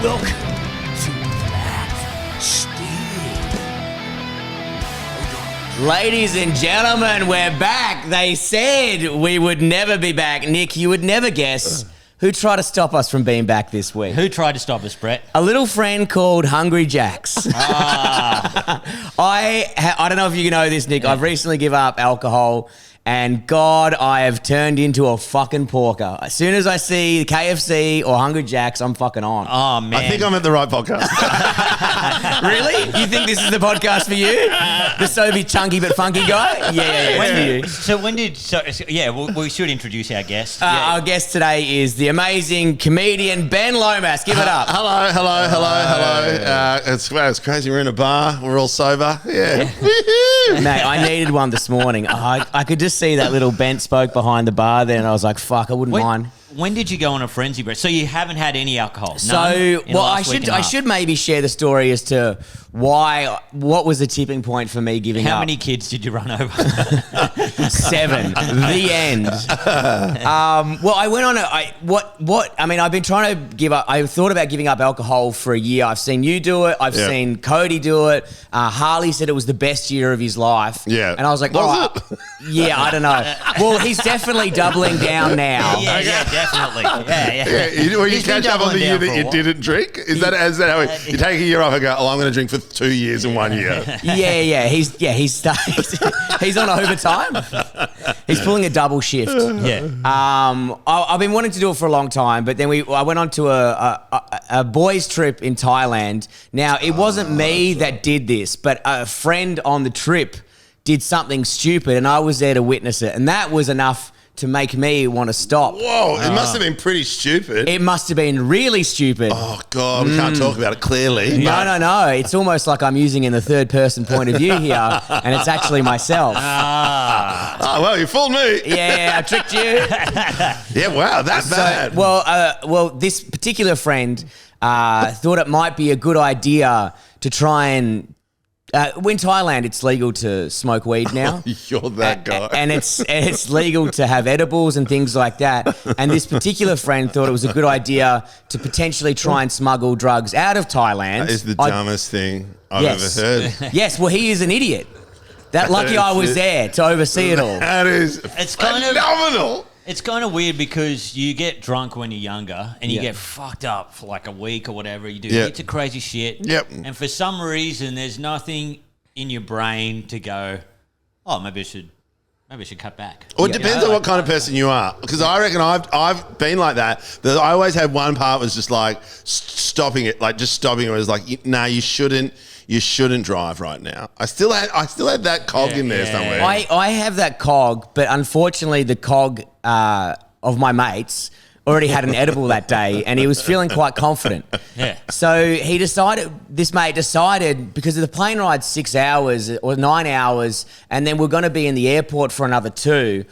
Welcome to Black Steel. Ladies and gentlemen, we're back. They said we would never be back. Nick, you would never guess who tried to stop us from being back this week. Who tried to stop us, Brett? A little friend called Hungry Jacks. I don't know if you know this, Nick. I've recently given up alcohol. And God, I have turned into a fucking porker. As soon as I see KFC or Hungry Jacks, I'm fucking on. Oh, man. I think I'm at the right podcast. Really? You think this is the podcast for you? The Sobe chunky but funky guy? Yeah, it's for you. So we should introduce our guest. Our guest today is the amazing comedian Ben Lomas. Give it up. Hello. It's crazy. We're in a bar. We're all sober. Yeah. Mate, I needed one this morning. I could just see that little bent spoke behind the bar there, and I was like, fuck, I wouldn't mind. When did you go on a frenzy, Brett? So you haven't had any alcohol? I should maybe share the story as to what was the tipping point for me giving up. How many kids did you run over? 7. The end. I went on I've been trying to give up. I thought about giving up alcohol for a year. I've seen you do it. I've seen Cody do it. Harley said it was the best year of his life. Yeah. And I was like, yeah, I don't know. Well, he's definitely doubling down now. Yeah, definitely. Yeah. Well, you catch up on the year that you didn't drink? Is that how you take a year off and go, I'm going to drink for 2 years in 1 year? Yeah. He's on overtime. He's pulling a double shift. Yeah. I've been wanting to do it for a long time, but then I went on to a boys' trip in Thailand. Now, it wasn't me that did this, but a friend on the trip did something stupid, and I was there to witness it, and that was enough to make me want to stop. Whoa, it must have been pretty stupid. It must have been really stupid. Oh, God, we can't talk about it clearly. No. It's almost like I'm using in the third person point of view here, and it's actually myself. Well, you fooled me. Yeah, I tricked you. Yeah, wow, that's bad. Well, this particular friend thought it might be a good idea to try and... in Thailand, it's legal to smoke weed now. You're that guy. And it's legal to have edibles and things like that. And this particular friend thought it was a good idea to potentially try and smuggle drugs out of Thailand. That is the dumbest thing I've ever heard. Yes, well, he is an idiot. Lucky I was there to oversee it all. That is phenomenal. It's kind of weird because you get drunk when you're younger and you get fucked up for like a week or whatever. You do heaps of crazy shit. Yep. And for some reason, there's nothing in your brain to go, oh, maybe I should cut back. Well, it depends on what kind of person you are. Because I reckon I've been like that. I always had one part was just like stopping it. Like just stopping it was like, nah, you shouldn't drive right now. I still had that cog in there somewhere. I have that cog, but unfortunately the cog of my mates already had an edible that day, and he was feeling quite confident. Yeah. So this mate decided, because the plane ride's 6 hours or 9 hours, and then we're going to be in the airport for another 2.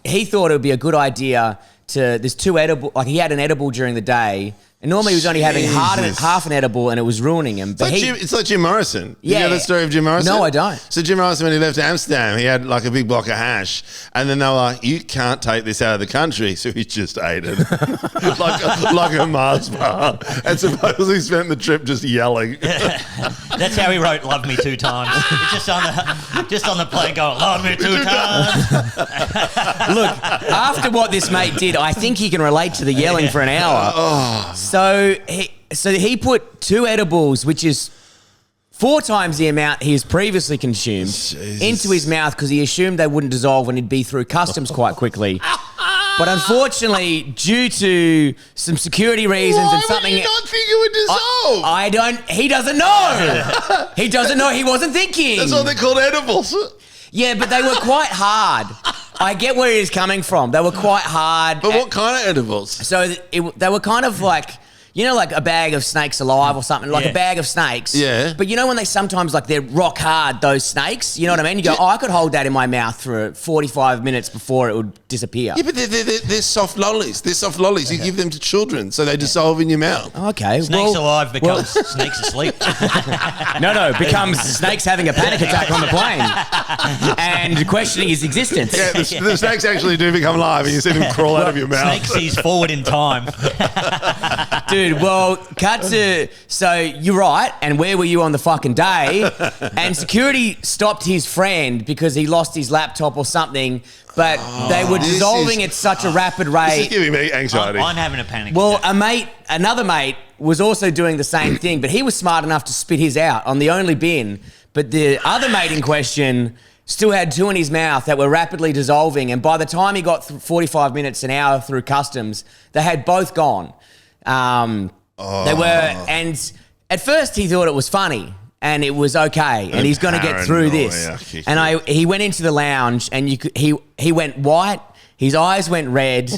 He thought it would be a good idea there's 2 edible, like he had an edible during the day. And normally he was only having half an edible, and it was ruining him. But it's like Jim Morrison. Yeah. You know the story of Jim Morrison? No, I don't. So Jim Morrison, when he left Amsterdam, he had like a big block of hash, and then they were like, you can't take this out of the country. So he just ate it like a Mars bar. And supposedly spent the trip just yelling. That's how he wrote Love Me 2 Times. It's just on the plane going, Love Me 2 times. Look, after what this mate did, I think he can relate to the yelling for an hour. So he put 2 edibles, which is 4 times the amount he has previously consumed, into his mouth because he assumed they wouldn't dissolve and he'd be through customs quite quickly. But unfortunately, due to some security reasons and something... Why would you not think it would dissolve? He doesn't know. He doesn't know. He wasn't thinking. That's what they're called, edibles. Yeah, but they were quite hard. I get where he is coming from. They were quite hard. But what kind of edibles? So they were kind of like... You know, like a bag of snakes alive or something, like a bag of snakes. Yeah. But you know when they sometimes, like, they're rock hard, those snakes? You know what I mean? You go, I could hold that in my mouth for 45 minutes before it would disappear. Yeah, but they're soft lollies. They're soft lollies. You give them to children, so they dissolve in your mouth. Okay. Snakes alive becomes snakes asleep. No, becomes snakes having a panic attack on the plane and questioning his existence. Yeah, the snakes actually do become alive, and you see them crawl out of your mouth. Snake sees forward in time. Dude, well, cut to, so you're right, and where were you on the fucking day? And security stopped his friend because he lost his laptop or something, but they were dissolving at such a rapid rate. This is giving me anxiety. I'm having a panic Well, attack. another mate was also doing the same thing, but he was smart enough to spit his out on the only bin. But the other mate in question still had two in his mouth that were rapidly dissolving, and by the time he got 45 minutes, an hour through customs, they had both gone. They were, and at first he thought it was funny and it was okay, and he's going to get through this. And he went into the lounge, and he went white. His eyes went red,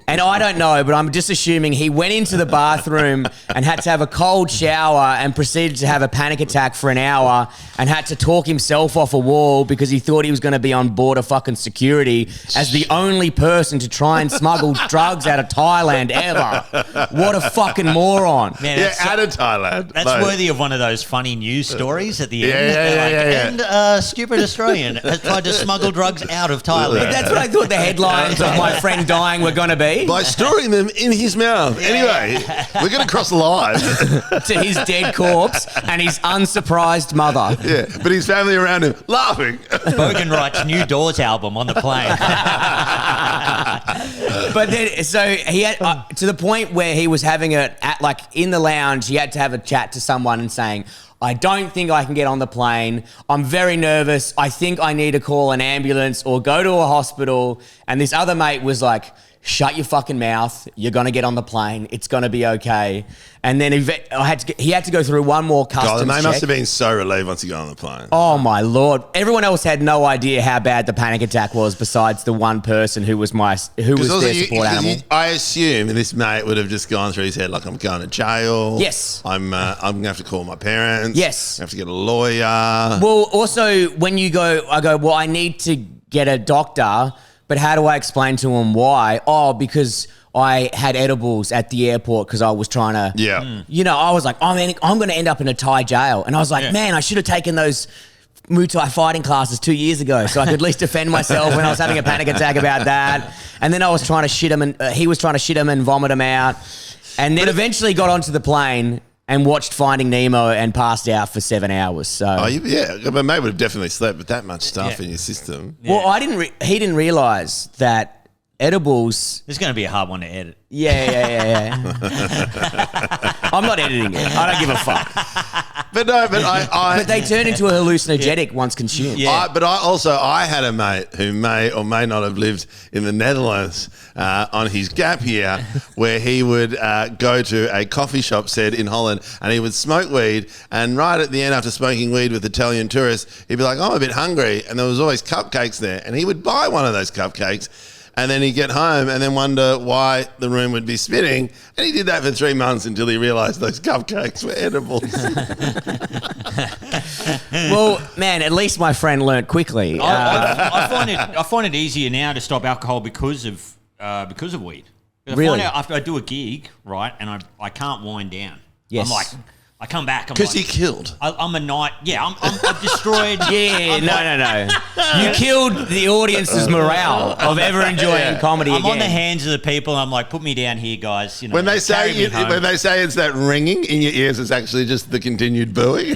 and I don't know, but I'm just assuming he went into the bathroom and had to have a cold shower and proceeded to have a panic attack for an hour and had to talk himself off a wall because he thought he was going to be on border fucking security as the only person to try and smuggle drugs out of Thailand ever. What a fucking moron. Man, out of Thailand. That's worthy of one of those funny news stories at the end. Yeah. And stupid Australian has tried to smuggle drugs out of Thailand. But that's what I thought the headlines of my friend dying were going to be. By storing them in his mouth. Anyway, we're going to cross the line. To his dead corpse and his unsurprised mother. Yeah, but his family around him laughing. Bogan writes new Doors album on the plane. But then, so he had to the point where he was having it at, like, in the lounge. He had to have a chat to someone and saying, I don't think I can get on the plane. I'm very nervous. I think I need to call an ambulance or go to a hospital. And this other mate was like, shut your fucking mouth. You're going to get on the plane. It's going to be okay. And then he had to go through one more customs God, they must check. have been so relieved once he got on the plane. Oh, my Lord. Everyone else had no idea how bad the panic attack was besides the one person who was their support animal. I assume this mate would have just gone through his head like, I'm going to jail. Yes. I'm going to have to call my parents. Yes. I have to get a lawyer. Well, also, when you go, I go, well, I need to get a doctor, but how do I explain to him why? Oh, because I had edibles at the airport because I was trying to, you know, I was like, oh, man, I'm going to end up in a Thai jail. And I was like, man, I should have taken those Muay Thai fighting classes 2 years ago so I could at least defend myself when I was having a panic attack about that. And then I was trying to shit him, and he was trying to shit him and vomit him out. And then eventually got onto the plane and watched Finding Nemo and passed out for 7 hours. So, but mate would have definitely slept with that much stuff in your system. Well, he didn't realise that edibles. This is going to be a hard one to edit. Yeah. I'm not editing it. I don't give a fuck. But no, but they turn into a hallucinogenic once consumed. Yeah. I had a mate who may or may not have lived in the Netherlands on his gap year, where he would go to a coffee shop, said in Holland, and he would smoke weed. And right at the end, after smoking weed with Italian tourists, he'd be like, I'm a bit hungry. And there was always cupcakes there. And he would buy one of those cupcakes. And then he'd get home and then wonder why the room would be spinning. And he did that for 3 months until he realised those cupcakes were edibles. Well, man, at least my friend learnt quickly. I find it easier now to stop alcohol because of weed. Really? I find out after I do a gig, right, and I can't wind down. Yes. I'm like, I come back. Because he killed. I'm a night. Yeah, I'm destroyed. No. You killed the audience's morale of ever enjoying comedy I'm again. on the hands of the people. And I'm like, put me down here, guys. You know, When they say carry me home. it's that ringing in your ears, it's actually just the continued booing.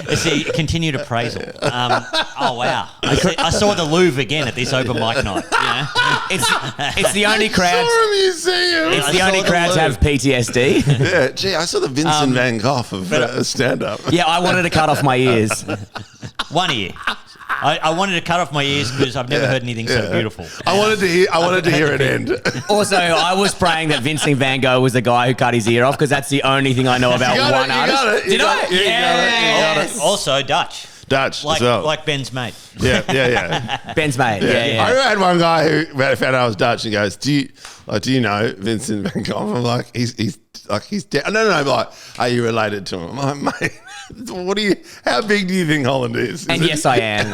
It's the continued appraisal. Oh wow! I saw the Louvre again at this open mic night. You know? It's the only crowd. It's the only crowd to have PTSD. Yeah, gee, I saw the Vincent Van Gogh of stand-up. Yeah, I wanted to cut off my ears. One ear. I wanted to cut off my ears because I've never heard anything so beautiful. I wanted to hear it end. Also, I was praying that Vincent Van Gogh was the guy who cut his ear off because that's the only thing I know about one artist. Did I? Yes. Also, Dutch as well. like Ben's mate. Yeah. Ben's mate. Yeah. I had one guy who found out I was Dutch and he goes, do you know Vincent Van Gogh? I'm like, he's dead. No, like, are you related to him? I'm like, mate, how big do you think Holland is? And yes, I am.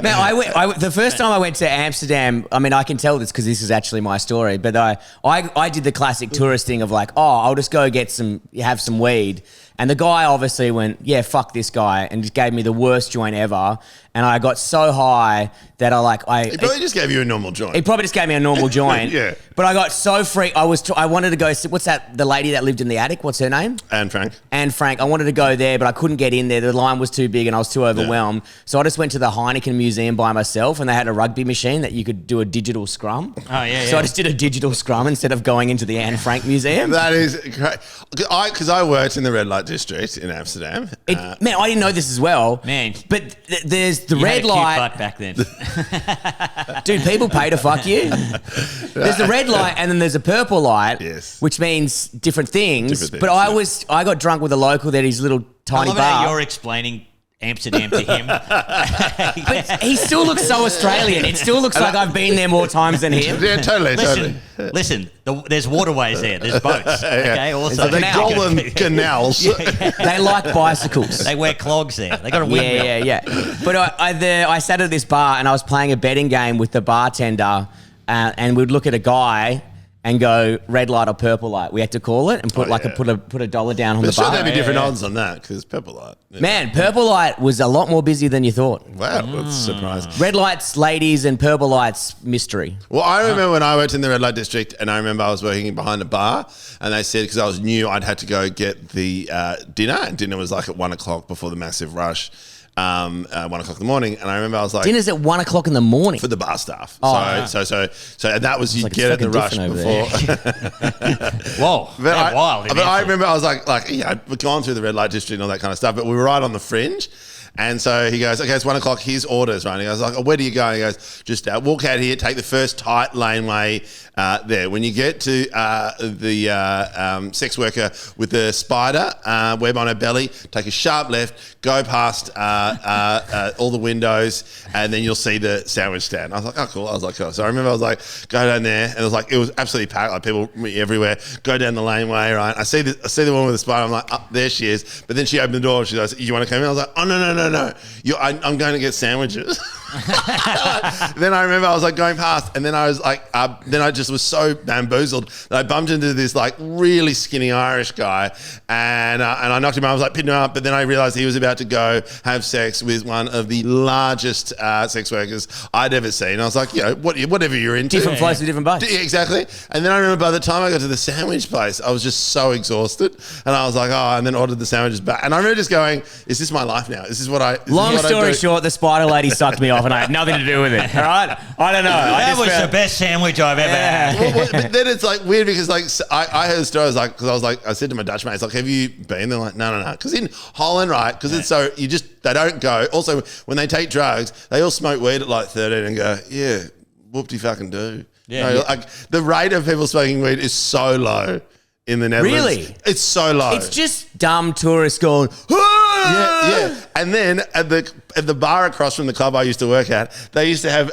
Now, the first time I went to Amsterdam, I mean, I can tell this because this is actually my story, but I did the classic tourist thing of like, I'll just go have some weed. And the guy obviously went, yeah, fuck this guy, and just gave me the worst joint ever. And I got so high that I He probably just gave you a normal joint. He probably just gave me a normal joint. Yeah. But I got so freaked. I wanted to go. What's that? The lady that lived in the attic. What's her name? And Frank. I wanted to go there, but I couldn't get in there. The line was too big, and I was too overwhelmed. So I just went to the Heineken Museum by myself, and they had a rugby machine that you could do a digital scrum. Oh yeah. So I just did a digital scrum instead of going into the Anne Frank Museum. That is great. Because I worked in the red light district in Amsterdam. Man, I didn't know this as well. Man. But there's the You red had a cute light. butt back then. Dude, people pay to fuck you. There's the red light and then there's a purple light, Yes. which means different things. Different But things, I got drunk with a local at his little I tiny love how bar. you're explaining Amsterdam to him. But he still looks so Australian. It still looks like I've been there more times than him. Yeah, totally. Listen. There's waterways there. There's boats. Okay. Also, There's a canal. Golden canals. They like bicycles. they wear clogs there. They got a windmill. Yeah. But I sat at this bar and I was playing a betting game with the bartender, and we'd look at a guy and go red light or purple light. We had to call it and put put a dollar down on the Sure, bar. there'd be different odds on that because purple light. Yeah. Man, purple light was a lot more busy than you thought. Wow, that's surprising. Red lights, ladies, and purple lights, mystery. Well, I remember when I worked in the red light district, and I remember I was working behind a bar, and they said because I was new, I'd had to go get the dinner, and dinner was like at 1 o'clock before the massive rush. 1 o'clock in the morning, and I remember I was like, Dinner's at 1 o'clock in the morning for the bar staff. Oh, So that was you like get it's at the rush fucking different before. Whoa. But wild. But I remember I was like, I'd gone through the red light district and all that kind of stuff, but we were right on the fringe. And so he goes, okay, it's 1 o'clock, here's orders, right? And he goes, like, oh, where do you go? And he goes, just walk out here, take the first tight laneway there. When you get to the sex worker with the spider web on her belly, take a sharp left, go past all the windows, and then you'll see the sandwich stand. I was like, oh, cool. I was like, cool. So I remember I was like, go down there, and it was absolutely packed, like people everywhere. Go down the laneway, right? I see the woman with the spider. I'm like, oh, there she is. But then she opened the door. She goes, you want to come in? I was like, oh, no. I'm going to get sandwiches. Then I remember I was like going past, and then I was like, then I just was so bamboozled that I bumped into this like really skinny Irish guy, and I knocked him out. I was like pitting him up, but then I realized he was about to go have sex with one of the largest sex workers I'd ever seen. I was like, whatever you're into. Different place with different butts. Yeah, exactly. And then I remember by the time I got to the sandwich place, I was just so exhausted, and I was like, and then ordered the sandwiches back. And I remember just going, is this my life now? This is what I. Long story short, the spider lady sucked me off, and I had nothing to do with it. All right, I don't know. That was the best sandwich I've ever had. Well, but then it's like weird because like I heard stories like because I said to my Dutch mates like, have you been? They're like, no, because in Holland, right? Because it's so they don't go. Also, when they take drugs, they all smoke weed at like 13 and go, yeah, whoop-de fucking do. Yeah. Like the rate of people smoking weed is so low in the Netherlands. Really? It's so low. It's just dumb tourists going, Yeah. And then at the bar across from the club I used to work at, they used to have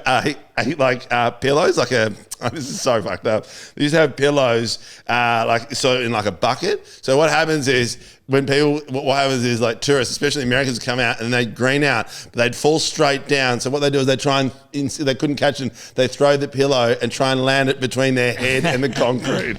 pillows, this is so fucked up. They used to have pillows in like a bucket. So what happens is what happens is like tourists, especially Americans, come out and they'd green out, but they'd fall straight down. So what they do is they try and they couldn't catch them. They throw the pillow and try and land it between their head and the concrete.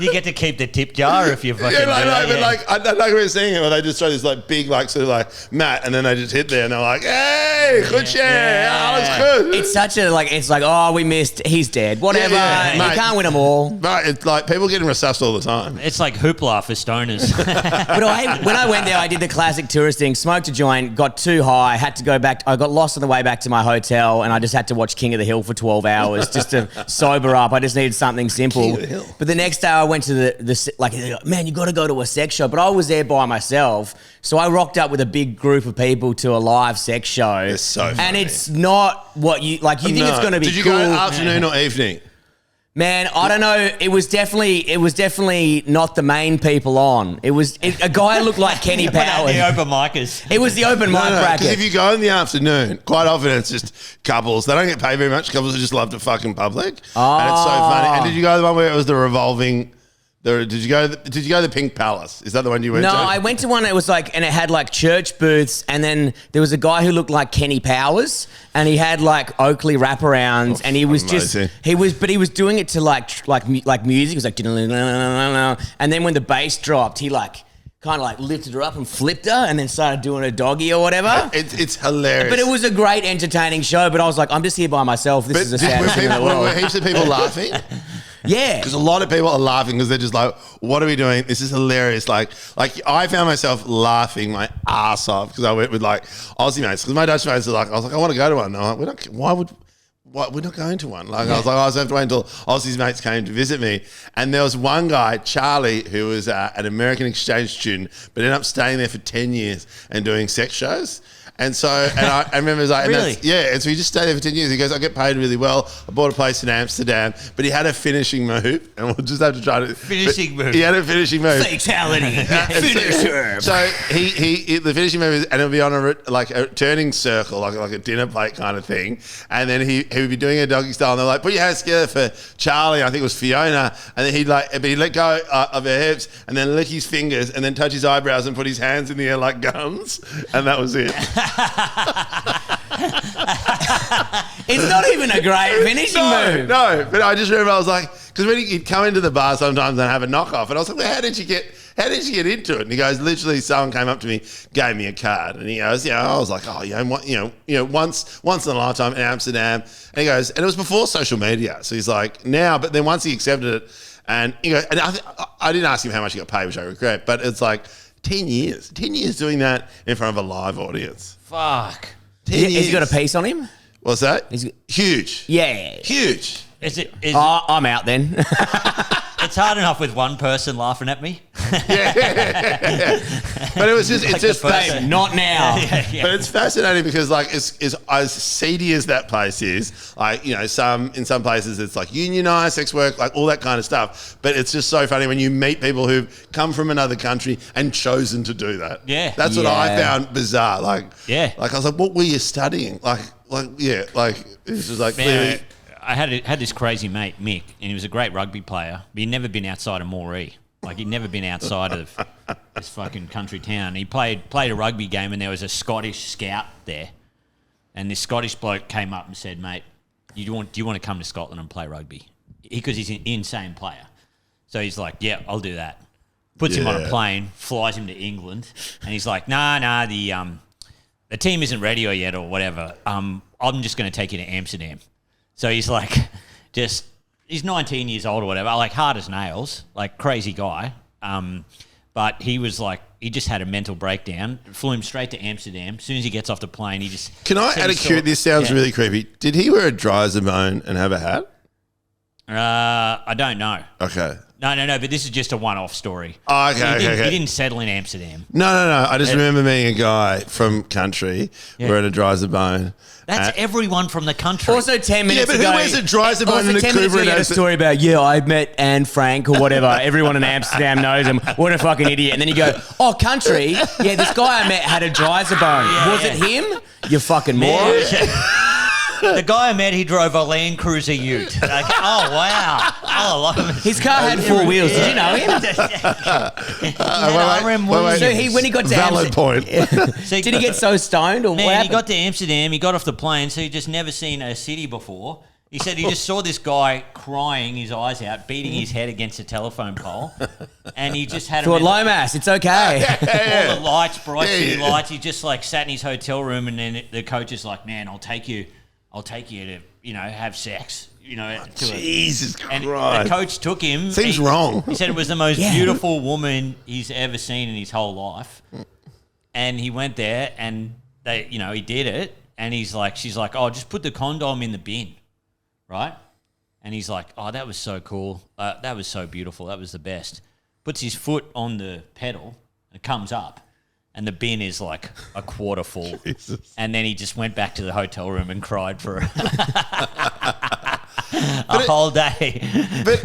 You get to keep the tip jar if you fucking. But I don't know if we're seeing it, but they just throw this like big, like sort of like mat, and then they just hit there, and they're like, "Hey, good share, alles good." It's such a we missed, he's dead, whatever. You mate. can't win them all. But it's like people getting resuscitated all the time. It's like hoopla for stoners. But when I went there, I did the classic tourist thing, smoked a joint, got too high, had to go back. I got lost on the way back to my hotel, and I just had to watch King of the Hill for 12 hours just to sober up. I just needed something simple. King of the Hill. But the next day, I went to man, you got to go to a sex show. But I was there by myself, so I rocked up with a big group of people to a live sex show. It's so funny. And it's not what you like. You think it's going to be Did you cool. go afternoon or evening? Man, I don't know. It was definitely not the main people on. A guy looked like Kenny Powers. The open micers. It was the open mic bracket. Because if you go in the afternoon, quite often it's just couples. They don't get paid very much. Couples who just love to fuck in public. Oh. And it's so funny. And did you go to the one where it was the revolving? Did you go to the Pink Palace? Is that the one you went to? No, I went to one that was and it had like church booths, and then there was a guy who looked like Kenny Powers, and he had like Oakley wraparounds, and he was amazing. he was doing it to like music. It was like, and then when the bass dropped, he like kind of like lifted her up and flipped her and then started doing a doggy or whatever. It's hilarious. But it was a great, entertaining show. But I was like, I'm just here by myself. This is the saddest thing in the world. Were heaps of people laughing? Yeah. Because a lot of people are laughing because they're just like, what are we doing? This is hilarious. Like I found myself laughing my ass off because I went with like Aussie mates. Because my Dutch mates are like, I was like, I want to go to one. And I'm like, we're not going to one. Like I was like, I was going to wait until Aussie's mates came to visit me. And there was one guy, Charlie, who was an American exchange student, but ended up staying there for 10 years and doing sex shows. And so, I remember it was like, really? And so he just stayed there for 10 years. He goes, I get paid really well. I bought a place in Amsterdam, but he had a finishing move, and we'll just have to try to. Finishing move. He had a finishing move. Fatality. Finisher. So the finishing move is, and it'll be on a turning circle, like a dinner plate kind of thing. And then he would be doing a doggy style, and they're like, put your hands together for Charlie. I think it was Fiona. And then he'd let go of her hips, and then lick his fingers, and then touch his eyebrows, and put his hands in the air like guns, and that was it. It's not even a great finishing move. No, but I just remember I was like, because when he'd come into the bar sometimes and have a knockoff, and I was like, well, how did you get into it? And he goes, literally, someone came up to me, gave me a card, and he goes, I was like, once in a lifetime in Amsterdam, and he goes, and it was before social media, so he's like, now, but then once he accepted it, and he goes, and I didn't ask him how much he got paid, which I regret, but it's like 10 years doing that in front of a live audience. Fuck. 10 years. Has he got a piece on him? What's that? Huge. Yeah. Huge. I'm out then. It's hard enough with one person laughing at me. Yeah. But it's just Babe, not now. Yeah. But it's fascinating because like it's as seedy as that place is, like, in some places it's like unionized sex work, like all that kind of stuff. But it's just so funny when you meet people who've come from another country and chosen to do that. Yeah. That's what I found bizarre. Like I was like, what were you studying? It's just like clearly. I had this crazy mate, Mick, and he was a great rugby player, but he'd never been outside of Moree. Like, he'd never been outside of this fucking country town. He played a rugby game, and there was a Scottish scout there. And this Scottish bloke came up and said, mate, do you want to come to Scotland and play rugby? Because he's an insane player. So he's like, yeah, I'll do that. Puts him on a plane, flies him to England, and he's like, nah, the team isn't ready yet or whatever. I'm just going to take you to Amsterdam. So he's like, he's 19 years old or whatever, like hard as nails, like crazy guy. But he was like, he just had a mental breakdown, flew him straight to Amsterdam. As soon as he gets off the plane, he just... Can I add a cue? This sounds really creepy. Did he wear a dry as a bone and have a hat? I don't know. Okay. No, but this is just a one-off story. Oh, okay. He didn't settle in Amsterdam. No. I just remember meeting a guy from country wearing a dry as a bone. That's everyone from the country. Also, 10 minutes ago... Yeah, but who wears a dry as a bone in a 10 minutes ago, you had a story about, I met Anne Frank or whatever. Everyone in Amsterdam knows him. What a fucking idiot. And then you go, oh, country? Yeah, this guy I met had a dry as a bone. Was it him? You fucking moron. The guy I met, he drove a Land Cruiser Ute. Like, oh, wow. Oh, his car had 4 wheels. Did you know him? So when he got to Valid point. Did he get so stoned or what happened? He got to Amsterdam, he got off the plane, so he'd just never seen a city before. He said he just saw this guy crying his eyes out, beating his head against a telephone pole, and he just had thought, Lomas, it's okay. All the lights, bright city lights. He just like sat in his hotel room, and then the coach is like, man, I'll take you to, have sex, Jesus Christ. And the coach took him. Seems wrong. He said it was the most beautiful woman he's ever seen in his whole life. And he went there and he did it. And she's like, oh, just put the condom in the bin. Right? And he's like, oh, that was so cool. That was so beautiful. That was the best. Puts his foot on the pedal and comes up. And the bin is like a quarter full. Jesus. And then he just went back to the hotel room and cried for a whole day. But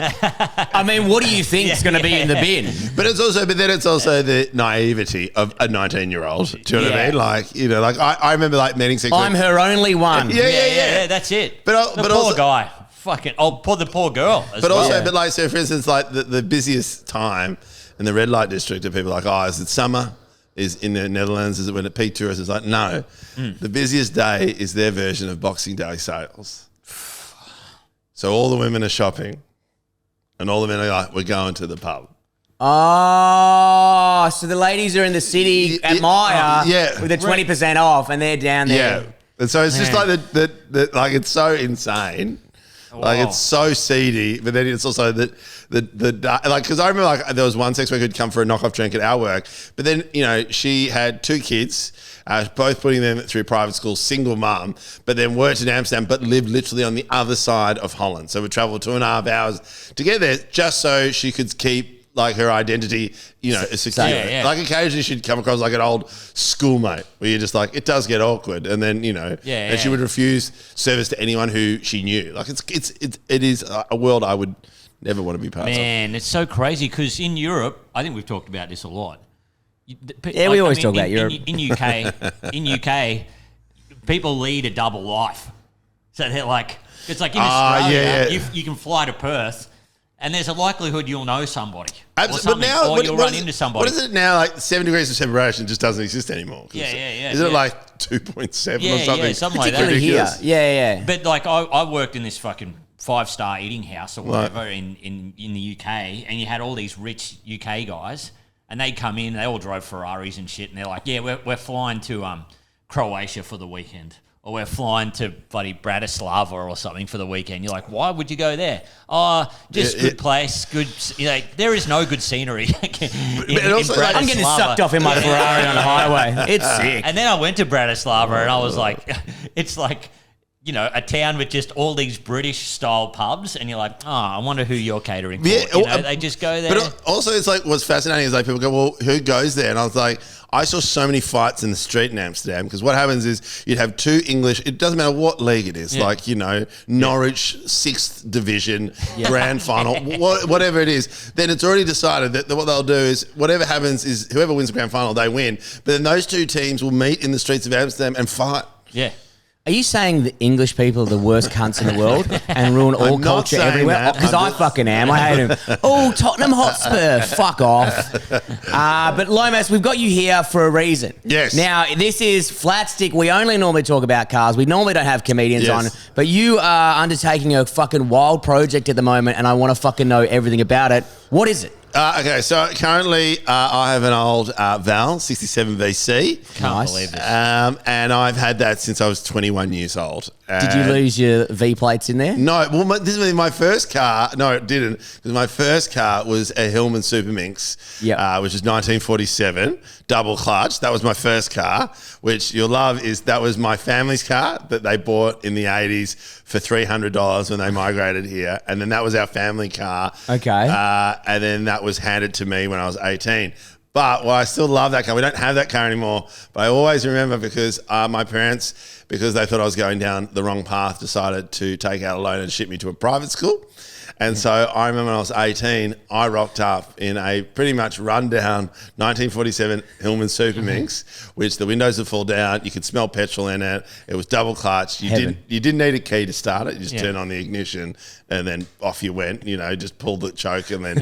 I mean, what do you think is going to be in the bin? But it's also the naivety of a 19-year-old. Do you know what I mean? Like, I remember like meeting sex. I'm her only one. Yeah, that's it. But poor also, guy. Fucking, the poor girl. So for instance, like the busiest time in the red light district, of people like, oh, is it summer? Is in the Netherlands, is it when it peak tourist? It's like, no. The busiest day is their version of Boxing Day sales. So all the women are shopping and all the men are like, we're going to the pub. Oh, so the ladies are in the city at Maya with the 20% off, and they're down there. Yeah. And so it's just like the like it's so insane. Like it's so seedy, but then it's also the like, because I remember like there was one sex worker who'd come for a knockoff drink at our work, but then she had 2 kids, both putting them through private school, single mum, but then worked in Amsterdam, but lived literally on the other side of Holland, so would travel 2.5 hours to get there just so she could keep like her identity, secure. Like occasionally she'd come across like an old schoolmate where you're just like, it does get awkward, and then and she would refuse service to anyone who she knew. Like it is a world I would never want to be part of. Man, it's so crazy because in Europe, I think we've talked about this a lot. We always talk about Europe. In UK, people lead a double life. So they're like, it's like in Australia, you can fly to Perth. And there's a likelihood you'll know somebody, or you'll run into somebody. What is it now? Like 7 degrees of separation just doesn't exist anymore. Isn't it like 2.7 or something? Yeah, something like that. Ridiculous. Yeah. But like I worked in this fucking 5-star eating house or whatever in the UK, and you had all these rich UK guys, and they'd come in, they all drove Ferraris and shit, and they're like, we're flying to Croatia for the weekend. Or we're flying to bloody Bratislava or something for the weekend. You're like, why would you go there? Oh, just good place, good. There is no good scenery. in Bratislava. I'm getting sucked off in my Ferrari on the highway. It's sick. And then I went to Bratislava and I was like, it's like, a town with just all these British-style pubs, and you're like, I wonder who you're catering for. They just go there. But also, it's like, what's fascinating is like people go, well, who goes there? And I was like, I saw so many fights in the street in Amsterdam, because what happens is you'd have 2 English, it doesn't matter what league it is, like, Norwich, 6th division, grand final, whatever it is, then it's already decided that what they'll do is whatever happens is whoever wins the grand final, they win. But then those 2 teams will meet in the streets of Amsterdam and fight. Yeah. Are you saying that English people are the worst cunts in the world and ruin all culture everywhere? Because I fucking am. I hate them. Oh, Tottenham Hotspur. Fuck off. But Lomas, we've got you here for a reason. Yes. Now, this is Flat Stick. We only normally talk about cars. We normally don't have comedians on. But you are undertaking a fucking wild project at the moment, and I want to fucking know everything about it. What is it? Okay, so currently I have an old Val 67 VC. Can't believe this. And I've had that since I was 21 years old. Did you lose your V plates in there? No, well, this is my first car. No, it didn't, because my first car was a Hillman Super Minx, which is 1947, double clutch. That was my first car, which you'll love. That was my family's car that they bought in the 80s for $300 when they migrated here, and then that was our family car. Okay, and then that was handed to me when I was 18. But I still love that car. We don't have that car anymore. But I always remember because my parents, because they thought I was going down the wrong path, decided to take out a loan and ship me to a private school. And so I remember when I was 18, I rocked up in a pretty much rundown 1947 Hillman Super Minx, which the windows would fall down. You could smell petrol in it. It was double clutch. You didn't need a key to start it. You just turn on the ignition and then off you went. Just pulled the choke and then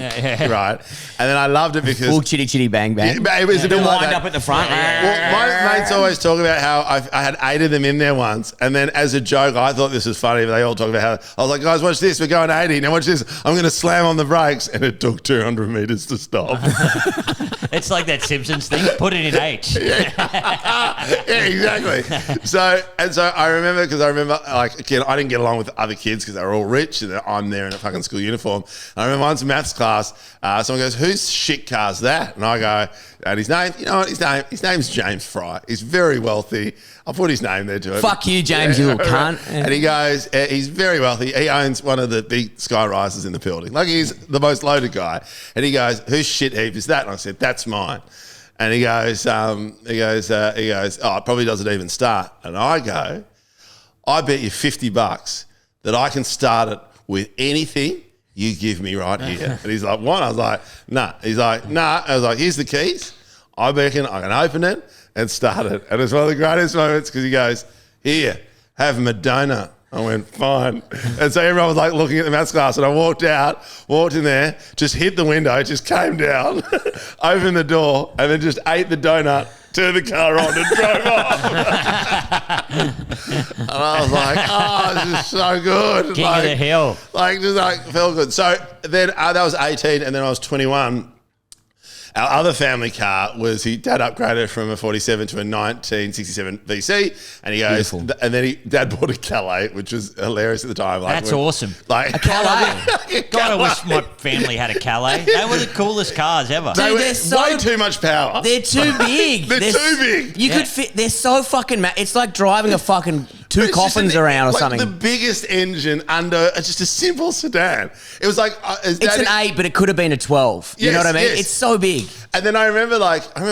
right. And then I loved it because full chitty chitty bang bang. It was a bit the like wind that. up at the front. Well, my mates always talk about how I had 8 of them in there once, and then as a joke, I thought this was funny. But they all talk about how I was like, guys, watch this. We're going 80 now. Watch this. I'm going to slam on the brakes, and it took 200 meters to stop. It's like that Simpsons thing. Put it in H. Yeah, exactly. So I remember, like, again, I didn't get along with other kids because they were all rich, and I'm there in a fucking school uniform. And I remember once in maths class, someone goes, "Whose shit car's that?" And I go, and his name, you know what, his name's James Fry. He's very wealthy. I'll put his name there to him. Fuck you, James, you little cunt. And he goes, he's very wealthy. He owns one of the big sky rises in the building. Like, he's the most loaded guy. And he goes, "Whose shit heap is that?" And I said, "That's mine." And he goes, "Oh, it probably doesn't even start." And I go, "I bet you $50 that I can start it with anything you give me right here." And he's like, "What?" I was like, "Nah." He's like, "Nah." I was like, "Here's the keys. I reckon I can open it and start it." And it's one of the greatest moments because he goes, "Here, have him a donut." I went, "Fine." And so everyone was like looking at the maths class, and I walked in there, just hit the window, just came down, opened the door, and then just ate the donut, turned the car on and drove off. And I was like, "Oh, this is so good." King of the hill. Like, just like, felt good. So then that was 18, and then I was 21. Our other family car was Dad upgraded from a 47 to a 1967 VC, and he goes, Beautiful. and then Dad bought a Calais, which was hilarious at the time. Like, That's awesome. Like A Calais. God, I wish my family had a Calais. They were the coolest cars ever. They Dude, were they're so- way too much power. They're too big. They're too big. You could fit. They're so fucking. It's like driving a fucking two It's just coffins around or something. The biggest engine under just a simple sedan. It was like It's an 8, but it could have been a 12. You know Yes, what I mean? yes. It's so big. And then I remember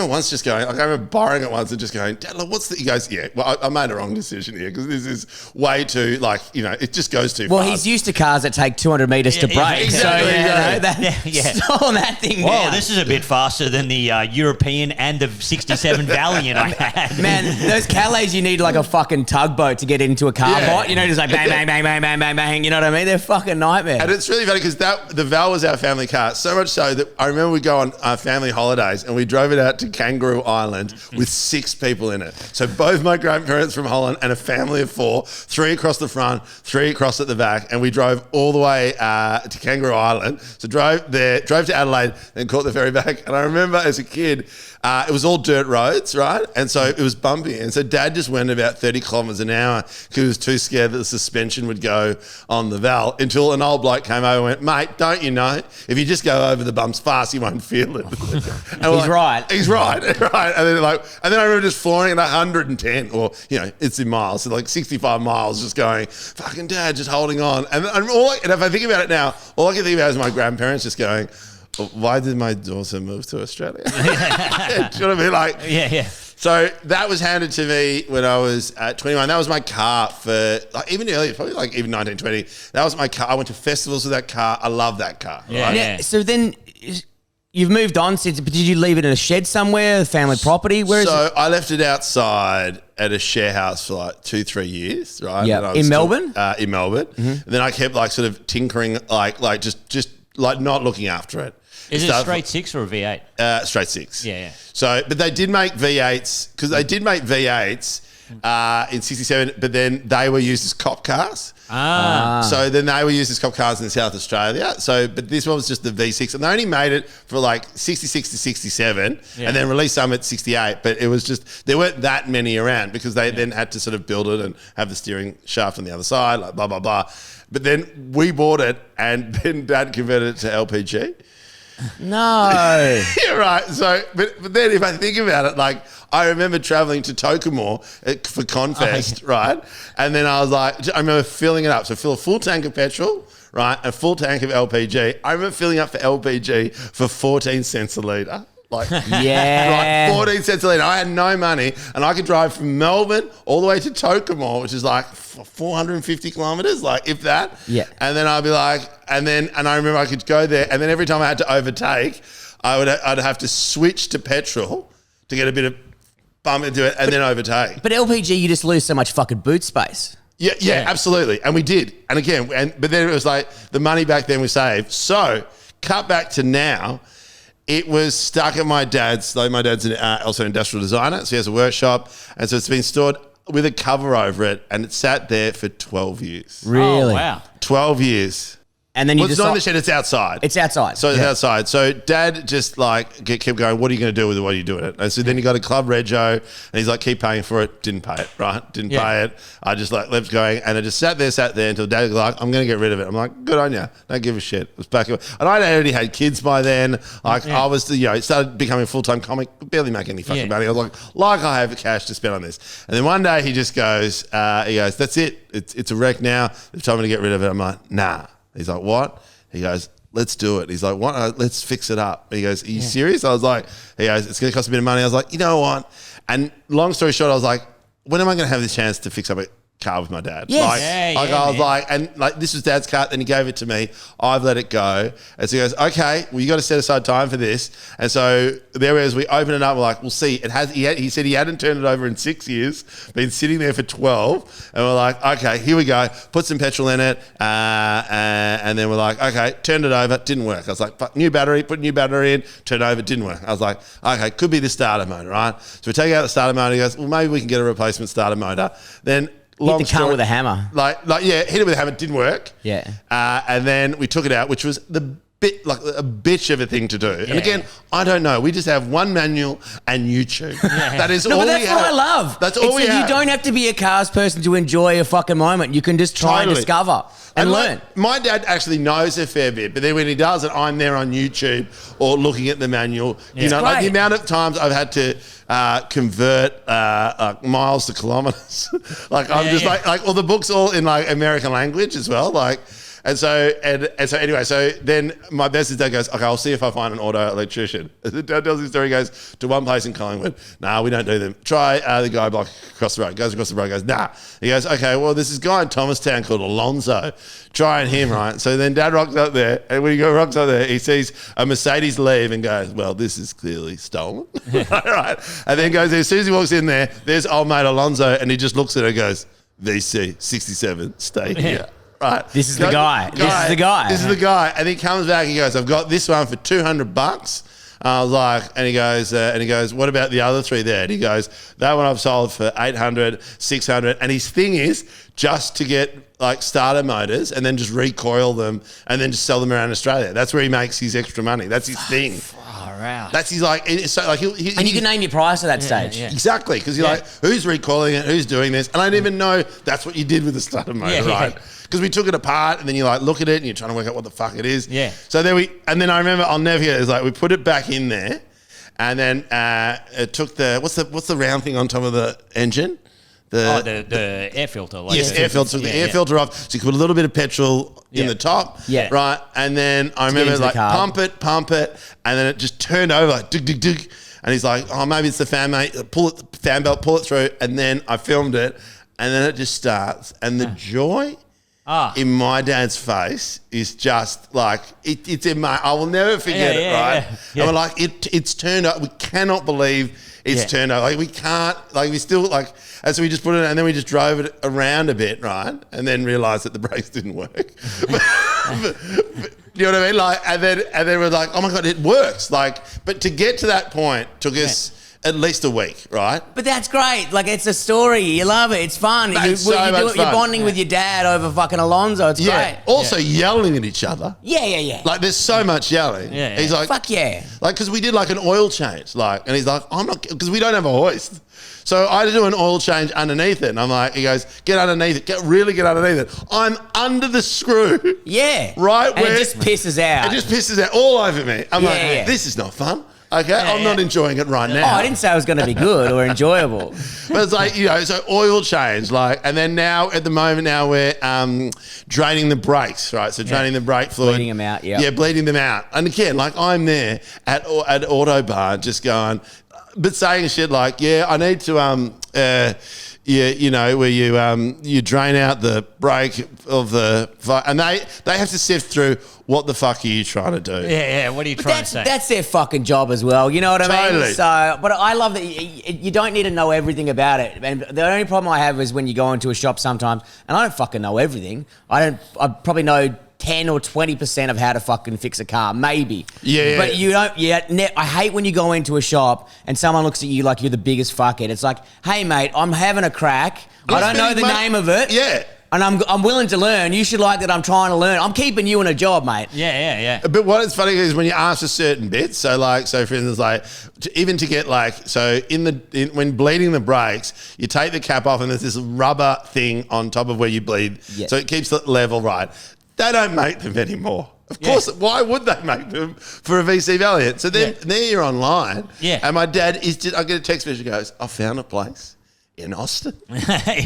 once just going, I remember borrowing it once and just going, Dad, what's the, he goes, yeah, well, I made a wrong decision here because this is way too, it just goes too Well, fast. he's used to cars that take 200 metres to Yeah, brake. exactly, So, exactly. slowing that thing Whoa, down. this is a bit faster than the European and the 67 Valiant I had. Man, those Calais, you need like a fucking tugboat to get into a car Yeah. bot. You know, just like bang, bang, bang, bang, bang, bang, bang. You know what I mean? They're fucking nightmare. And it's really funny because the Val was our family car, so much so that I remember we go on family holidays and we drove it out to Kangaroo Island with 6 people in it. So both my grandparents from Holland and a family of 4, 3 across the front, 3 across at the back, and we drove all the way to Kangaroo Island. So drove to Adelaide, then caught the ferry back. And I remember as a kid, it was all dirt roads, right? And so it was bumpy. And so Dad just went about 30 kilometres an hour because he was too scared that the suspension would go on the Val until an old bloke came over and went, mate, don't you know, if you just go over the bumps fast, you won't feel it. And we're He's right. He's right. Right. And then I remember just flooring at 110 or, it's in miles. So 65 miles just going, fucking Dad, just holding on. And if I think about it now, all I can think about is my grandparents just going, why did my daughter move to Australia? Should have been Yeah. So that was handed to me when I was 21. That was my car for even earlier, probably even 1920. That was my car. I went to festivals with that car. I love that car. Yeah. Right? Now, so then you've moved on since, but did you leave it in a shed somewhere, family property? Where is it? So I left it outside at a share house for 2-3 years, right? Yeah. And I In was Melbourne? In Melbourne. And then I kept sort of tinkering, just not looking after it. Is it Stuff- straight 6 or a V8? Straight 6. Yeah. So, but they did make V8s because they did make V8s in '67, but then they were used as cop cars. So then they were used as cop cars in South Australia. So, but this one was just the V6, and they only made it for 66 to 67, and then released some at 68. But it was just there weren't that many around because they then had to sort of build it and have the steering shaft on the other side, blah blah blah. But then we bought it, and then Dad converted it to LPG. No. Yeah, right. So, but then if I think about it, I remember traveling to Tokemore for Confest, right? And then I remember filling it up. So fill a full tank of petrol, right? A full tank of LPG. I remember filling up for LPG for 14 cents a litre. Yeah. Right, 14 cents a litre. I had no money and I could drive from Melbourne all the way to Tokemore, which is 450 kilometres, if that. Yeah. And then I'd be and I remember I could go there and then every time I had to overtake, I'd have to switch to petrol to get a bit of bump into it and then overtake. But LPG, you just lose so much fucking boot space. Yeah, absolutely. And we did. And again, but then it was the money back then we saved. So cut back to now, it was stuck at my dad's. My dad's also an industrial designer, so he has a workshop. And so it's been stored with a cover over it and it sat there for 12 years. Really? Oh, wow. 12 years. And then you It's just not in the shed, it's outside. It's outside. So it's Yeah. outside. So Dad just kept going, what are you going to do with it? What are you doing it? And so then he got a club rego and he's keep paying for it. Didn't pay it, right? Didn't pay it. I just left going and I just sat there until Dad was I'm going to get rid of it. I'm like, good on you. Don't give a shit. It was back. And I already had kids by then. I was, it started becoming a full-time comic, barely make any fucking money. I was like I have cash to spend on this. And then one day he just goes, that's it. It's a wreck now. They've told me to get rid of it. I'm like, nah. He's like, what? He goes, let's do it. He's like, what? Let's fix it up. He goes, are you serious? I was like, he goes, it's going to cost a bit of money. I was like, you know what? And long story short, I was like, when am I going to have this chance to fix up a car with my dad? Yes. I was this was Dad's car. Then he gave it to me. I've let it go. And so he goes, okay, well, you got to set aside time for this. And so there was, we open it up. We're like, we'll see. It has. He said he hadn't turned it over in 6 years. Been sitting there for 12. And we're like, okay, here we go. Put some petrol in it. And then we're like, okay, turned it over. Didn't work. I was like, fuck, new battery. Put a new battery in. Turned over. Didn't work. I was like, okay, could be the starter motor, right? So we take out the starter motor. He goes, well, maybe we can get a replacement starter motor. Then Hit the car with a hammer. hit it with a hammer. Didn't work. Yeah. And then we took it out, which was the a bitch of a thing to do. And again, I don't know. We just have one manual and YouTube. That is all we have. That's what I love. That's all we have. You don't have to be a cars person to enjoy a fucking moment. You can just try and discover and learn. My dad actually knows a fair bit, but then when he does it, I'm there on YouTube or looking at the manual. You know, like the amount of times I've had to convert miles to kilometers. Like I'm just like all the books all in like American language as well. Like. And so anyway, so then my best's dad goes, okay, I'll see if I find an auto electrician. The dad tells his story, he goes to one place in Collingwood. Nah, we don't do them. Try the guy block across the road. Goes across the road, goes, nah. He goes, okay, well, there's this guy in Thomastown called Alonzo. Try him, right? So then dad rocks up there, and when he rocks up there, he sees a Mercedes leave and goes, well, this is clearly stolen. Right. And then goes, as soon as he walks in there, there's old mate Alonzo, and he just looks at her and goes, VC 67, stay here. Right. This is the guy. This is the guy. This is the guy. And he comes back and he goes, I've got this one for $200. I was like, and he goes, what about the other three there? And he goes, that one I've sold for 800, 600. And his thing is just to get like starter motors and then just recoil them and then just sell them around Australia. That's where he makes his extra money. That's his thing. Far out. That's his like, it's so like and you can name your price at that stage. Yeah. Exactly. Because you're like, who's recoiling it? Who's doing this? And I didn't even know that's what you did with the starter motor, right? Because we took it apart and then you like look at it and you're trying to work out what the fuck it is. Yeah. So then and then I remember, I'll never forget, it was like we put it back in there and then it took what's the round thing on top of the engine? The air filter. Like yes, air filter. Took the air filter off. So you could put a little bit of petrol in the top. Yeah. Right. And then I remember like pump it. And then it just turned over like dig, dig, dig. And he's like, oh, maybe it's the fan, mate. Fan belt, pull it through. And then I filmed it. And then it just starts. And the joy in my dad's face is just like, it's in my, I will never forget it, right? And we're like, it's turned up. We cannot believe it's turned up. Like we can't, like we still like, and so we just put it, and then we just drove it around a bit, right? And then realised that the brakes didn't work. but, you know what I mean? Like, and then we're like, oh my God, it works. Like, but to get to that point took us at least a week, right? But that's great. Like, it's a story. You love it. It's fun. You're bonding with your dad over fucking Alonzo. It's great. Also yelling at each other. Yeah. Like, there's so much yelling. Yeah. He's like, fuck yeah. Like, because we did like an oil change, like, and he's like, I'm not, because we don't have a hoist. So I had to do an oil change underneath it. And I'm like, he goes, get underneath it. Really get underneath it. I'm under the screw. Yeah. Right and where it just pisses out. It just pisses out all over me. I'm like, this is not fun. Okay, I'm not enjoying it right now. Oh, I didn't say it was going to be good or enjoyable. But it's like, you know, so oil change, like, and then now at the moment now we're draining the brakes, right? So draining the brake fluid. Bleeding them out, Yeah, bleeding them out. And again, like I'm there at Autobar just going, but saying shit like, yeah, I need to, you know, where you drain out the brake of the, and they have to sift through what the fuck are you trying to do? Yeah. What are you trying to say? That's their fucking job as well. You know what I mean? So, but I love that you don't need to know everything about it. And the only problem I have is when you go into a shop sometimes, and I don't fucking know everything. I probably know 10 or 20% of how to fucking fix a car, maybe. Yeah. But you don't, I hate when you go into a shop and someone looks at you like you're the biggest fuckhead. It's like, hey mate, I'm having a crack. I don't know the name of it. Yeah. And I'm willing to learn. You should like that I'm trying to learn. I'm keeping you in a job, mate. Yeah. But what is funny is when you ask for certain bits, so for instance, like even to get like, so when bleeding the brakes, you take the cap off and there's this rubber thing on top of where you bleed. Yeah. So it keeps the level right. They don't make them anymore. Of course, why would they make them for a VC Valiant? So then there you're online. Yeah. And my dad is just, I get a text message, goes, I found a place in Austin.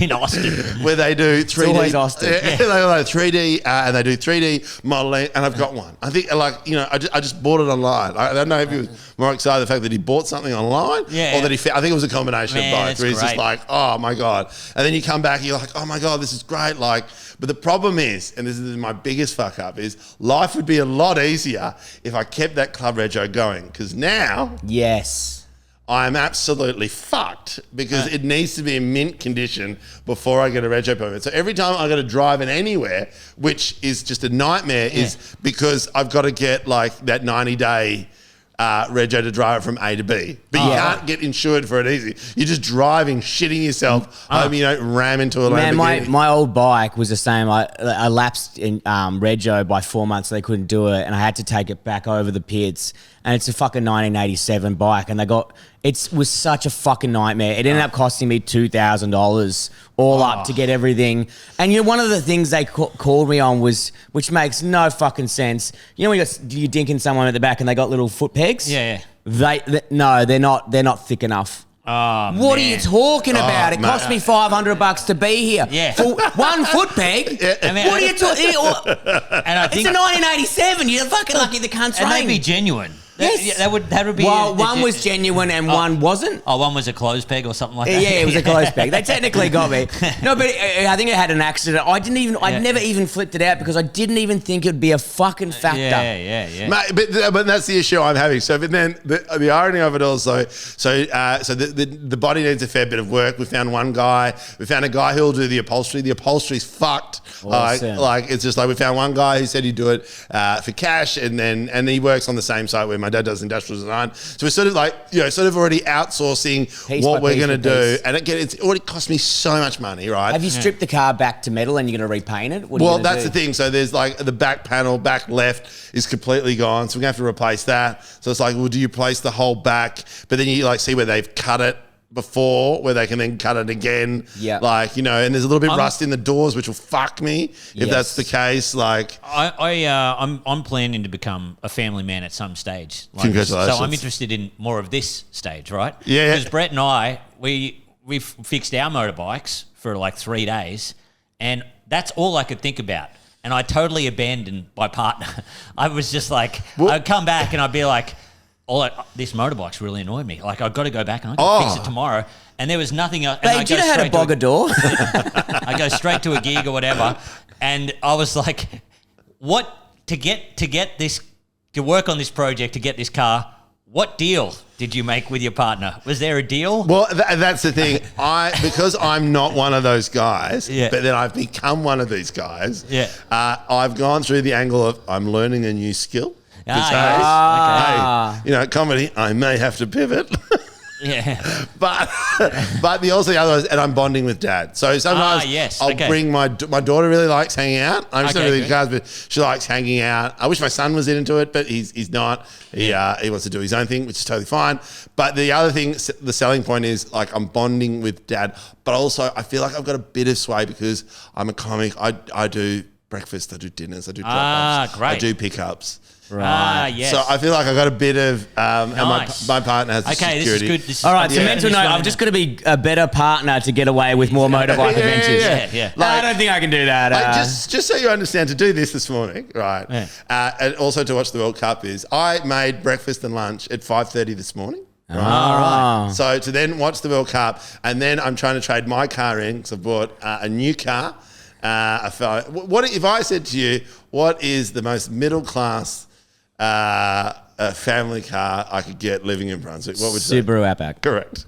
In Austin. Where they do 3D. It's always Austin. They do 3D and they do 3D modeling, and I've got one. I think, like, you know, I just bought it online. I don't know if he was more excited the fact that he bought something online or that he found, I think it was a combination of both. Where he's just like, oh my God. And then you come back and you're like, oh my God, this is great. Like, but the problem is, and this is my biggest fuck up, is life would be a lot easier if I kept that Club Rego going. Because now... Yes. I'm absolutely fucked because it needs to be in mint condition before I get a rego permit. So every time I got to drive it anywhere, which is just a nightmare, is because I've got to get like that 90-day rego to drive it from A to B. But you can't get insured for it easy. You're just driving, shitting yourself, hoping you don't ram into a Lamborghini. Man, my old bike was the same. I lapsed in rego by 4 months. So they couldn't do it, and I had to take it back over the pits. And it's a fucking 1987 bike, and it was such a fucking nightmare. It ended up costing me $2,000 all up to get everything. And one of the things they called me on was, which makes no fucking sense. You know when you're dinking someone at the back and they got little foot pegs? Yeah. No, they're not. They're not thick enough. Oh, what are you talking about? It cost me $500 to be here. Yeah. For one foot peg? What are you talking about? And I think it's a 1987. You're fucking lucky the cunt's and raining. they'd be genuine. Yes. That would be. Well, one was genuine and one wasn't. Oh, one was a clothes peg or something like that. Yeah, it was a clothes peg. They technically got me. No, but I think it had an accident. I'd never even flipped it out because I didn't even think it'd be a fucking factor. Yeah. Mate, but that's the issue I'm having. So, but then the irony of it also. So the body needs a fair bit of work. We found one guy. We found a guy who'll do the upholstery. The upholstery's fucked. Awesome. Like it's just like we found one guy who said he'd do it for cash, and he works on the same site where my dad does industrial design. So we're sort of like, sort of already outsourcing Piece what by we're piece going to by do. piece. And again, it's already cost me so much money, right? Have you stripped the car back to metal and you're going to repaint it? Well, that's the thing. So there's like the back panel, back left is completely gone. So we're going to have to replace that. So it's like, well, do you replace the whole back? But then you like see where they've cut it before, where they can then cut it again. Yeah. Like, and there's a little bit rust in the doors, which will fuck me if that's the case. Like, I'm planning to become a family man at some stage. Congratulations. So I'm interested in more of this stage, right? Yeah. Because Brett and I, we've fixed our motorbikes for like 3 days, and that's all I could think about. And I totally abandoned my partner. I was just like, I'd come back and I'd be like, this motorbike's really annoyed me. Like, I've got to go back and I've got to fix it tomorrow. And there was nothing else. Hey, do you know how to bog a door? I go straight to a gig or whatever. And I was like, to get this, to work on this project, to get this car, what deal did you make with your partner? Was there a deal? Well, that's the thing. Because I'm not one of those guys, but then I've become one of these guys. Yeah. I've gone through the angle of I'm learning a new skill. Yes. Comedy, I may have to pivot. Yeah. But also the other is, and I'm bonding with dad. So sometimes I'll bring my daughter really likes hanging out. I'm just not really cars, but she likes hanging out. I wish my son was into it, but he's not. He wants to do his own thing, which is totally fine. But the other thing, the selling point is like I'm bonding with dad, but also I feel like I've got a bit of sway because I'm a comic. I do breakfast, I do dinners, I do drop-offs, great. I do pickups. Right. Yes. So I feel like I got a bit of, Nice. and my partner has the security. This is good. This is All right, good. so mental note, I'm just going to be a better partner to get away with more motorbike adventures. Yeah. No, I don't think I can do that. Like, just so you understand, to do this morning, right, and also to watch the World Cup I made breakfast and lunch at 5:30 this morning. All right. So to then watch the World Cup, and then I'm trying to trade my car in because I bought a new car. What if I said to you, what is the most middle class family car I could get living in Brunswick? What would you say? Subaru Outback. Correct.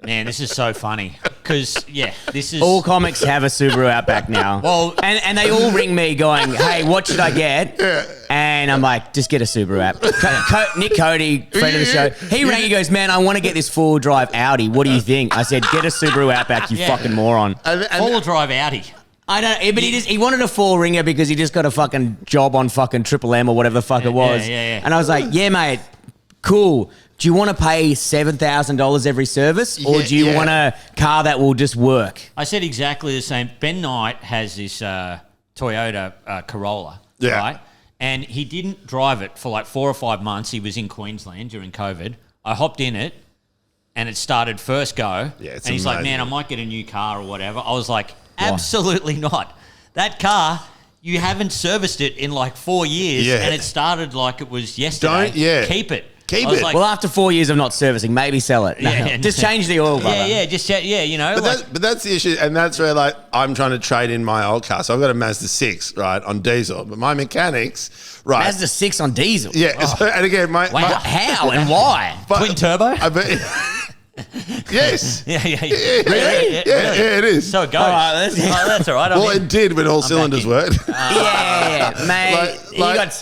Man, this is so funny because this is All comics have a Subaru Outback now. Well- and they all ring me going, "Hey, what should I get?" And I'm like, "Just get a Subaru Outback." Nick Cody, friend of the show, he rang. He goes, "Man, I want to get this full drive Audi. What do you think?" I said, "Get a Subaru Outback, you fucking moron." full drive Audi. I don't. But he wanted a four ringer because he just got a fucking job on fucking Triple M or whatever the fuck it was. Yeah. And I was like, "Yeah, mate, cool. Do you want to pay $7,000 every service, or do you want a car that will just work?" I said exactly the same. Ben Knight has this Toyota Corolla, right? And he didn't drive it for like 4 or 5 months. He was in Queensland during COVID. I hopped in it, and it started first go. Yeah, it's and he's like, amazing. "Man, I might get a new car or whatever." I was like, "Absolutely not. That car, you haven't serviced it in like 4 years, and it started like it was yesterday. Keep it." Keep I was it. like, Well, after 4 years of not servicing, maybe sell it. Yeah. Just change the oil, brother. But that's the issue, and that's where like I'm trying to trade in my old car. So I've got a Mazda 6, right, on diesel, but my mechanics, right, Mazda 6 on diesel. yeah. So, and again, How and why? twin turbo? Yes. Yeah. Really? Yeah, it is. So it goes. All right, That's all right. Well, it did when all cylinders in. worked. Yeah, mate.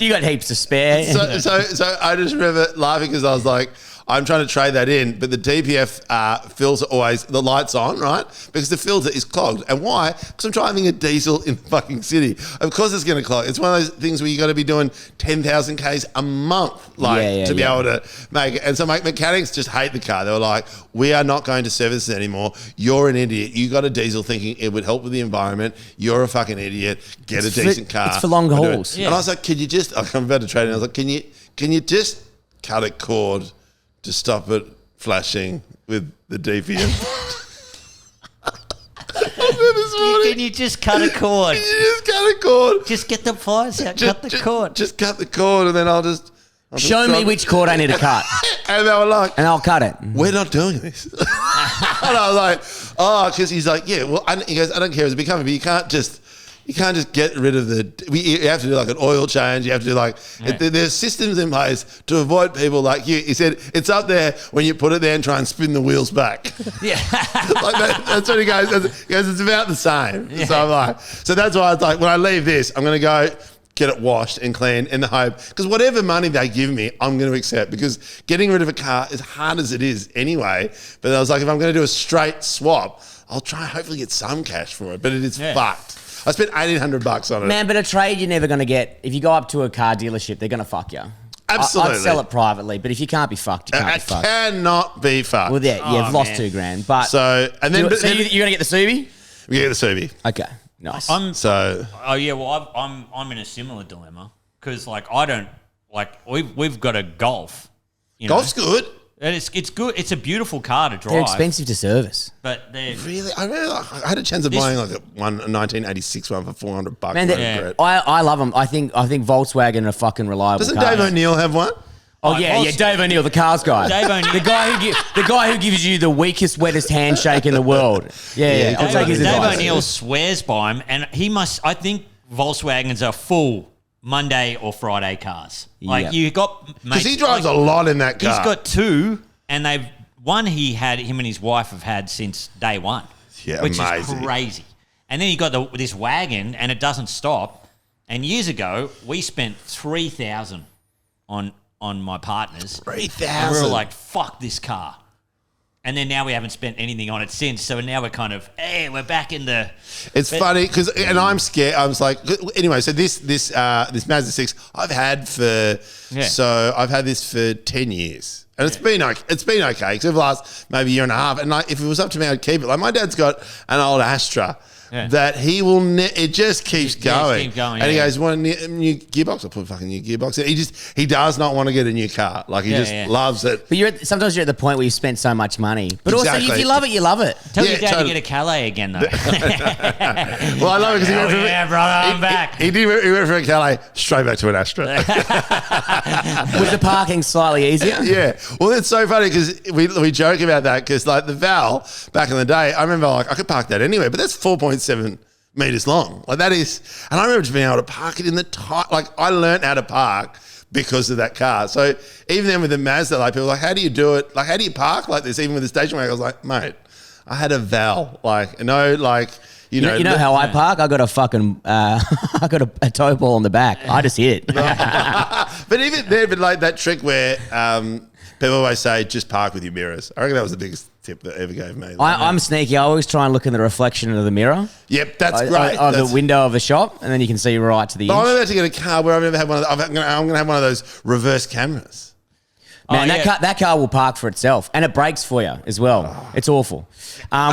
You got heaps to spare. So I just remember laughing because I was like, I'm trying to trade that in, but the DPF filter always, the light's on, right? Because the filter is clogged. And why? Because I'm driving a diesel in the fucking city. Of course it's going to clog. It's one of those things where you got to be doing 10,000 Ks a month, to be able to make it. And so my mechanics just hate the car. They were like, we are not going to service it anymore. You're an idiot. You got a diesel thinking it would help with the environment. You're a fucking idiot. Get a decent car. It's for longer hauls. Yeah. And I was like, can you just, I'm about to trade in. I was like, can you just cut a cord to stop it flashing with the DPF? Can you just cut a cord? Just cut a cord. Just get the pliers out. Cut the cord. Just cut the cord, and then I'll just Show me which cord I need to cut. And they were like, and I'll cut it. we're not doing this. And I was like, oh, because he's like, yeah, well, he goes, I don't care, it's a big company, but you can't just get rid of you have to do like an oil change. You have to do like, there's systems in place to avoid people like you. He said, it's up there when you put it there and try and spin the wheels back. Yeah. That's what he goes. He goes, it's about the same. Yeah. So I'm like, so that's why I was like, when I leave this, I'm going to go get it washed and clean in the hope, because whatever money they give me, I'm going to accept, because getting rid of a car, as hard as it is anyway, but I was like, if I'm going to do a straight swap, I'll try hopefully get some cash for it, but it is fucked. I spent $1,800 on it. Man, but a trade you're never going to get. If you go up to a car dealership, they're going to fuck you. Absolutely. I'd sell it privately, but if you can't be fucked, you can't be fucked. Cannot be fucked. Well, you've lost $2,000. But so, and then, you're going to get the Subi? We get the Subi. Okay, nice. I'm in a similar dilemma, because like I don't like we've got a Golf. Golf's good. And it's good. It's a beautiful car to drive. They're expensive to service. But they're... Really? I had a chance of buying like a 1986 one for $400. Man, I love them. I think Volkswagen are fucking reliable. Doesn't Dave O'Neill have one? Oh, yeah, Dave O'Neill, the cars guy. Dave O'Neill. The guy who gives you the weakest, wettest handshake in the world. Yeah. I'll take his advice. Dave O'Neill swears by him, and I think Volkswagens are full Monday or Friday cars. Like you got... Because he drives a lot in that car. He's got two, and him and his wife have had since day one. Yeah, which amazing. is crazy. And then you got this wagon, and it doesn't stop. And years ago, we spent $3,000 on my partners. $3,000. And we were like, fuck this car. And then now we haven't spent anything on it since. So now we're kind of, we're back in the... It's funny because, and I'm scared. I was like, anyway, so this Mazda 6 I've had I've had this for 10 years. And it's been okay. It's been okay because over the last maybe year and a half. And like, if it was up to me, I'd keep it. Like my dad's got an old Astra that he will. It just keeps going. And he goes, "Want a new gearbox? I'll put a fucking new gearbox." He does not want to get a new car. Like he loves it. But sometimes you're at the point where you spent so much money. But also, if you love it, you love it. Tell your dad to get a Calais again, though. Well, I love it because he went from brother, I'm back. He went from a Calais straight back to an Astra. Was the parking slightly easier? Yeah. Well, it's so funny because we joke about that because like the Val back in the day, I remember like I could park that anywhere, but that's 4.7 meters long. Like that is, and I remember just being able to park it in the tight. Like I learned how to park because of that car. So even then with the Mazda, like people were like, how do you do it? Like how do you park like this? Even with the station wagon, I was like, mate, I had a Val. Like you know how I park? I got a fucking I got a tow ball on the back. I just hit it. But even there, like that trick where people always say just park with your mirrors. I reckon that was the biggest tip that ever gave me. I'm sneaky. I always try and look in the reflection of the mirror. Yep, that's great. Of the window of a shop, and then you can see right to the inch. I'm about to get a car where I've never had one. I'm going to have one of those reverse cameras. Man, that car will park for itself, and it brakes for you as well. It's awful.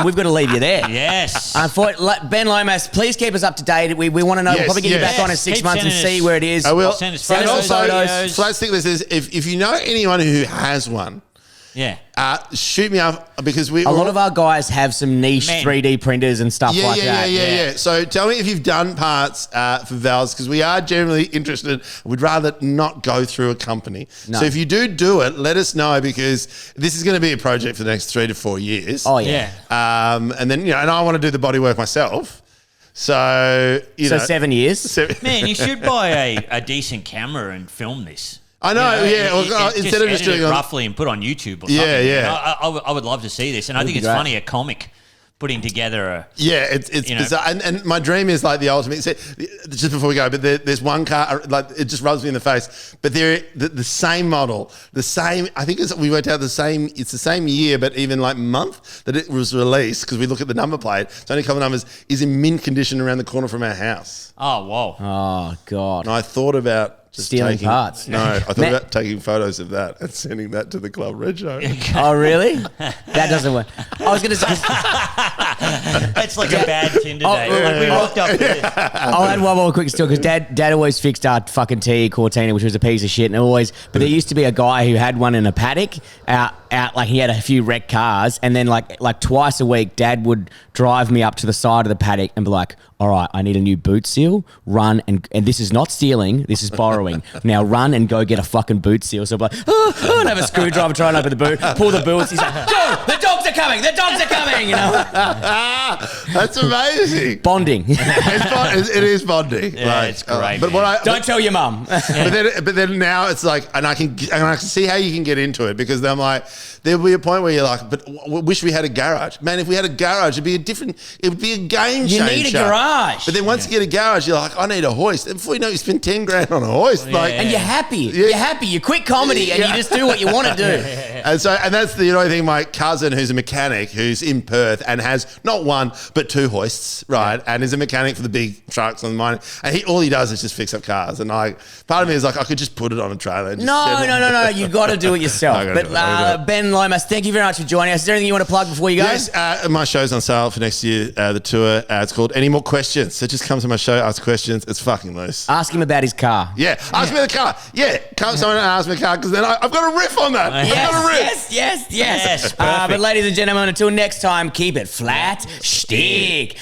We've got to leave you there. Yes. Ben Lomas, please keep us up to date. We want to know. We'll probably get you back on in 6 months and see where it is. I will. Send us And photos. also, Flat Stick List is if you know anyone who has one, shoot me up because a lot of our guys have some niche 3D printers and stuff like that. Yeah. So tell me if you've done parts for valves because we are generally interested. We'd rather not go through a company. No. So if you do it, let us know because this is going to be a project for the next 3 to 4 years. Oh yeah. And then and I want to do the bodywork myself. So 7 years. Man, you should buy a decent camera and film this. I know, yeah. Well, instead of just doing it it roughly and put on YouTube or something. Yeah, yeah. I would love to see this, and I think it's great. funny a comic putting together a. Yeah, it's bizarre. And my dream is like the ultimate. Just before we go, but there's one car, like it just rubs me in the face. But the same model, the same. I think we worked out the same. It's the same year, but even like month that it was released because we look at the number plate. It's only a couple of numbers. Is in mint condition around the corner from our house. Oh wow! Oh God. And I thought about. Just stealing parts. No, I thought about taking photos of that and sending that to the club red show. Oh, really? That doesn't work. I was going to say. That's like a bad Tinder date. We rocked up with this. I'll add one more quick story because Dad always fixed our fucking T Cortina, which was a piece of shit, and but there used to be a guy who had one in a paddock out like he had a few wrecked cars, and then like twice a week, Dad would drive me up to the side of the paddock and be like, all right, I need a new boot seal. Run and this is not stealing, this is borrowing. Now run and go get a fucking boot seal. So I'm like, and have a screwdriver try and open the boot, pull the boots. He's like, go, the dogs are coming, you know. That's amazing. Bonding. It is bonding. Yeah, like, it's great. But Don't tell your mum. but then now it's like, and I can see how you can get into it because I'm like, there'll be a point where you're like, but wish we had a garage. Man, if we had a garage, it would be a game changer. You need a garage. But then once you get a garage, you're like, I need a hoist. And before you know it, you spend 10 grand on a hoist. And you're happy. Yeah. You're happy. You quit comedy and you just do what you want to do. And that's the only thing. My cousin, who's a mechanic, who's in Perth and has not one but two hoists, right? And is a mechanic for the big trucks on the mining. And all he does is just fix up cars. And part of me is like, I could just put it on a trailer. And just No. You got to do it yourself. But Ben Lomas, thank you very much for joining us. Is there anything you want to plug before you go? Yes, my show's on sale for next year. The tour. It's called Any More Questions. So just come to my show, ask questions. It's fucking loose. Ask him about his car. Yeah, ask me the car. Yeah, come someone and ask me the car because then I've got a riff on that. I've got a riff. Yes. But ladies and gentlemen, until next time, keep it flat. Shtick.